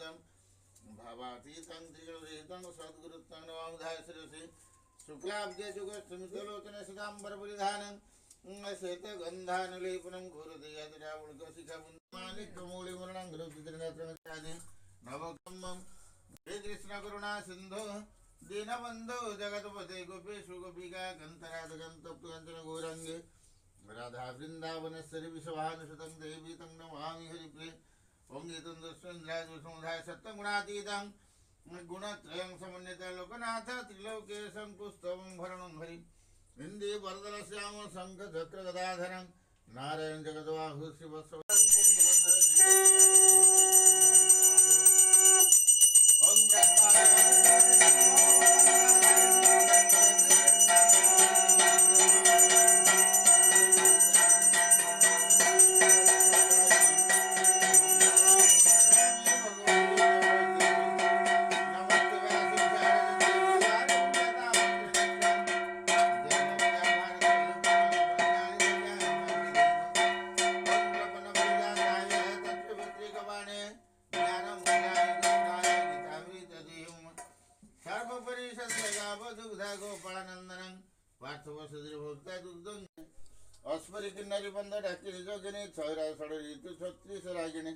भावातीतं त्रिगुणरहितं सद्गुरुत्वं नमामि शिरसि शुक्लाब्जे जुगस्मितलोचने सदाम्बरपरिधानं श्वेतगन्धानुलेपनं कुरुते यद्रावणकशिखमुण्डमालिकमूलिमूर्णं गुरुचित्रनेत्रमित्रादि नवकम्मं हे कृष्ण करुणा सिन्धो दीनबन्धो जगत्पते गोपेषु गोपिका गन्धराधगन्तप्तगञ्चन गौराङ्गे राधा वृंदावनेश्वरी विश्वभानुसुतं देवी तं नमामि हरिप्रिये ओंगितं दुष्मन्द्राजुसमुधाय सत्तगुणातीतं गुणत्रयं समन्वितं लोकनाथ त्रिलोकेशं पुस्तकं भरणं हरि इन्दे वरदलश्याम शङ्खचक्रगदाधरं नारायण जगद्बाहु शिवस्वं अस्मरी किन्नरी बंद ढाकिनी जोगिनी छयरा सड़ ऋतु छत्रीस रागिणी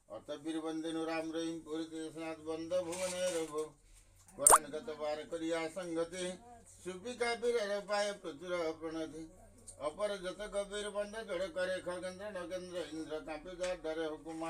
अतबीर बंदिनु राम रहीम पूरित स्नात बंद भुवने रघु वरनगत वार करिया संगति सुपिका बीर पाय प्रचुर प्रणति अपर जत कबीर बंद जड़ करे खगेंद्र नगेंद्र इंद्र कांपे डरे हुकुमा